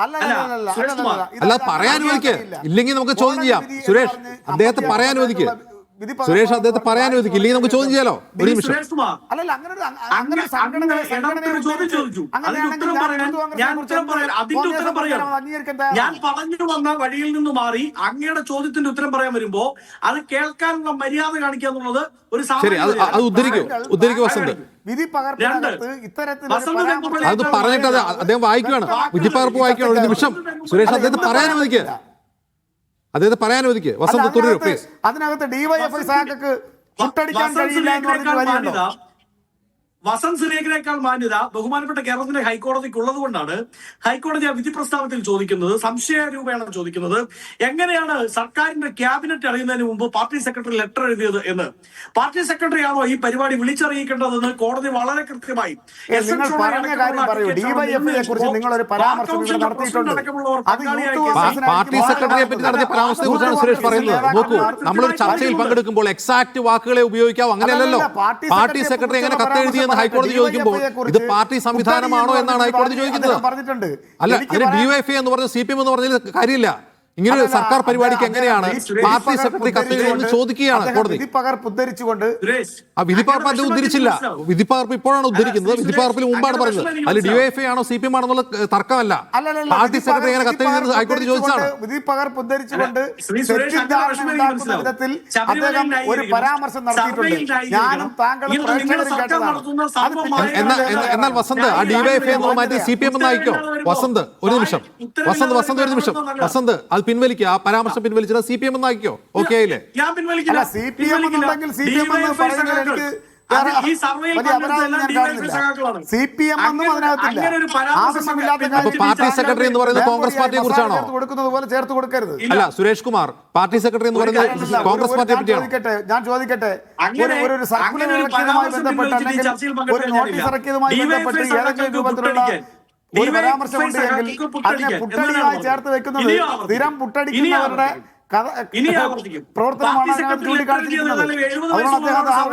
അല്ല, പറയാൻ അനുവദിക്കുക. ഇല്ലെങ്കിൽ നമുക്ക് ചോദ്യം ചെയ്യാം. സുരേഷ്, അദ്ദേഹത്തെ പറയാൻ അനുവദിക്കുക. സുരേഷ്, അദ്ദേഹത്തെ പറയാൻ അനുവദിക്കുക. ഇല്ലെങ്കിൽ നമുക്ക് ചോദ്യം ചെയ്യാലോ. ഒരു നിമിഷം. ഞാൻ പറഞ്ഞു വന്ന വഴിയിൽ നിന്ന് മാറി അങ്ങയുടെ ചോദ്യത്തിന്റെ ഉത്തരം പറയാൻ വരുമ്പോ അത് കേൾക്കാനുള്ള മര്യാദ കാണിക്കുക എന്നുള്ളത് ഒരു ശരി. അത് ഉദ്ധരിക്കൂ വസന്ത്. അത് പറഞ്ഞിട്ട് അദ്ദേഹം വായിക്കുകയാണ്, വിധിപ്പകർപ്പ് വായിക്കുകയാണ്. ഒരു നിമിഷം സുരേഷ്, അദ്ദേഹത്തെ പറയാൻ അനുവദിക്കുക. അദ്ദേഹത്തെ പറയാൻ അനുവദിക്കുക. വസന്ത് തുടരൂ പ്ലീസ്. അതിനകത്ത് ഡിവൈഎഫ്ഐ സഹാക്കൾക്ക് പുട്ടടിക്കാൻ കഴിയില്ല എന്ന് പറഞ്ഞിട്ട് വസന്ത് സിറേഖിനേക്കാൾ മാന്യത ബഹുമാനപ്പെട്ട കേരളത്തിലെ ഹൈക്കോടതിക്ക് ഉള്ളത് കൊണ്ടാണ് ഹൈക്കോടതി ആ വിധി പ്രസ്താവത്തിൽ ചോദിക്കുന്നത്, സംശയരൂപേണ ചോദിക്കുന്നത്, എങ്ങനെയാണ് സർക്കാരിന്റെ ക്യാബിനറ്റ് അറിയുന്നതിന് മുമ്പ് പാർട്ടി സെക്രട്ടറി ലെറ്റർ എഴുതിയത് എന്ന്. പാർട്ടി സെക്രട്ടറി ആണോ ഈ പരിപാടി വിളിച്ചറിയിക്കേണ്ടതെന്ന് കോടതി വളരെ കൃത്യമായി പാർട്ടി സെക്രട്ടറിയെ പറ്റി നടത്തിയ പരാമർശത്തെ കുറിച്ചാണ് സുരേഷ് പറയുന്നത്. നോക്കൂ, നമ്മളൊരു ചർച്ചയിൽ പങ്കെടുക്കുമ്പോൾ എക്സാക്ട് വാക്കുകളെ ഉപയോഗിക്കാവൂ. അങ്ങനെയല്ലോ. പാർട്ടി സെക്രട്ടറി എങ്ങനെ കത്തെഴുതിയെന്ന് ഹൈക്കോടതി ചോദിക്കുമ്പോൾ ഇത് പാർട്ടി സംവിധാനമാണോ എന്നാണ് ഹൈക്കോടതി ചോദിക്കുന്നത്. അല്ല, അതിന് ഡിവൈഎഫ്ഐ എന്ന് പറഞ്ഞ CPM എന്ന് പറഞ്ഞതിൽ കാര്യമില്ല. ഇങ്ങനെ ഒരു സർക്കാർ പരിപാടിക്ക് എങ്ങനെയാണ് പാർട്ടി സെക്രട്ടറി കത്തെഴുതുമെന്ന് ചോദിക്കുകയാണ് കോടതി. ആ വിധിപ്പകർപ്പ് അത് ഉദ്ധരിച്ചില്ല. വിധിപ്പകർപ്പ് ഇപ്പോഴാണ് ഉദ്ധരിക്കുന്നത്. വിധിപ്പകർപ്പിൽ മുമ്പാണ് പറഞ്ഞത്. അതിൽ DYFI ആണോ CPM ആണോ എന്നുള്ള തർക്കമല്ല. പാർട്ടി സെക്രട്ടറി എങ്ങനെ കത്തെഴുതുന്നത് ഹൈക്കോടതി ചോദിച്ചാണ്. വിധിപ്പകർപ്പ് ഉദ്ധരിച്ചുകൊണ്ട് വിധത്തിൽ അദ്ദേഹം ഒരു പരാമർശം നടത്തിയിട്ടുണ്ട്. ഞാനും താങ്കളും എന്നാൽ വസന്ത്, ആ DYFI എന്ന് മാറ്റി CPM എന്ന് അയക്കോ. വസന്ത് ഒരു നിമിഷം. വസന്ത് ഒരു നിമിഷം. വസന്ത് അത് പിൻവലിക്കുക. ആ പരാമർശം പിൻവലിച്ചാൽ CPM എന്നാക്കിയോ. ഓക്കെ ആയില്ലേ? പാർട്ടി സെക്രട്ടറി എന്ന് പറയുന്നത് കോൺഗ്രസ് പാർട്ടിയെ കുറിച്ചാണോ? അല്ല സുരേഷ് കുമാർ, പാർട്ടി സെക്രട്ടറി എന്ന് പറയുന്നത് കോൺഗ്രസ് പാർട്ടിയെ പറ്റിയാണോ? ഞാൻ ചോദിക്കട്ടെ, ഒരു സർക്കുലർ ഇറക്കിയതുമായി ബന്ധപ്പെട്ട് അല്ലെങ്കിൽ ഒരു നോട്ടീസ് ഇറക്കിയതുമായി ബന്ധപ്പെട്ട് ഏതെങ്കിലും രൂപത്തിലുള്ള ഒരു പരാമർശമുണ്ടെങ്കിൽ അതിനെ പുട്ടടിയായി ചേർത്ത് വെക്കുന്നത് സ്ഥിരം പുട്ടടിക്കുന്നവരുടെ പ്രവർത്തനമാണ് ചൂണ്ടിക്കാണിച്ചിരിക്കുന്നത്. അതുകൊണ്ട് അദ്ദേഹം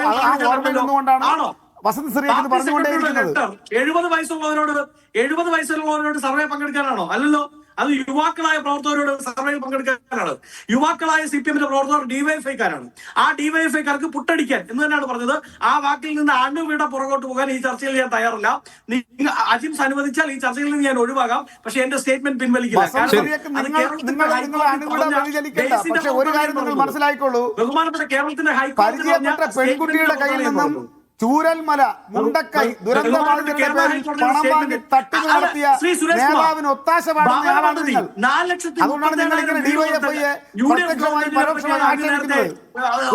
ഓർമ്മയിൽ നിന്നുകൊണ്ടാണ് വസന്ത് സിറേഖ് പറഞ്ഞുകൊണ്ടേയിരിക്കുന്നത്. 70 വയസ്സുള്ളവരോട് സർവേ പങ്കെടുക്കാനാണോ? അല്ലല്ലോ. അത് യുവാക്കളായ പ്രവർത്തകരോട് സർവേയിൽ പങ്കെടുക്കാനാണ്. യുവാക്കളായ CPMന്റെ പ്രവർത്തകർ DYFIക്കാരാണ്. ആ DYFIക്കാർക്ക് പുട്ടടിക്കാൻ എന്ന് തന്നെയാണ് പറഞ്ഞത്. ആ വാക്കിൽ നിന്ന് അണുവിട പുറകോട്ട് പോകാൻ ഈ ചർച്ചയിൽ ഞാൻ തയ്യാറില്ല. അജിംസ് അനുവദിച്ചാൽ ഈ ചർച്ചയിൽ നിന്ന് ഞാൻ ഒഴിവാകാം. പക്ഷെ എന്റെ സ്റ്റേറ്റ്മെന്റ് പിൻവലിക്കില്ല. ബഹുമാനപ്പെട്ട കേരളത്തിന്റെ ഹൈക്കോടതി പെൺകുട്ടിയുടെ കയ്യിൽ നിന്നും ചൂരൽമല മുണ്ടക്കൈ ദുരന്തബാധിതരുടെ പേരിൽ പണം വാങ്ങി തട്ടിപ്പ് നടത്തിയ നേതാവിന് ഒത്താശ പാടുന്ന ആളാണ് നിങ്ങൾ. അതുകൊണ്ടാണ് നിങ്ങൾ ഇങ്ങനെ DYFIയെ പ്രത്യക്ഷമായി പരോക്ഷമായി ആക്ഷേപിക്കുന്നത്.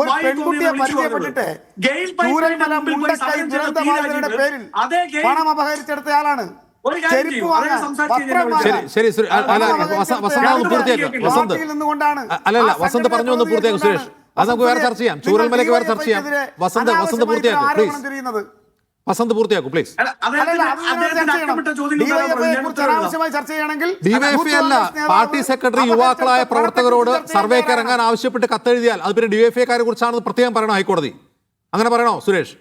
ഒരു പെൺകുട്ടിയെ പരിചയപ്പെട്ടിട്ട് ചൂരൽമല മുണ്ടക്കൈ ദുരന്തബാധിതരുടെ പേരിൽ പണം അപഹരിച്ചെടുത്തയാളാണ്. ചെരുപ്പ് വാങ്ങാൻ വസന്ത് പറഞ്ഞു ഒന്ന് പൂർത്തിയാക്കും സുരേഷ്. അത് നമുക്ക് വേറെ ചർച്ച ചെയ്യാം. ചൂരൽമലയ്ക്ക് വേറെ ചർച്ച ചെയ്യാം. വസന്ത് പൂർത്തിയാക്കും പ്ലീസ്. വസന്ത് പൂർത്തിയാക്കും പ്ലീസ്. DYFI അല്ല, പാർട്ടി സെക്രട്ടറി യുവാക്കളായ പ്രവർത്തകരോട് സർവേക്ക് ഇറങ്ങാൻ ആവശ്യപ്പെട്ട് കത്തെഴുതിയാൽ അത് പിന്നെ DYFIക്കാരെ കുറിച്ചാണെന്ന് പ്രത്യേകം പറയണോ ഹൈക്കോടതി? അങ്ങനെ പറയണോ സുരേഷ്?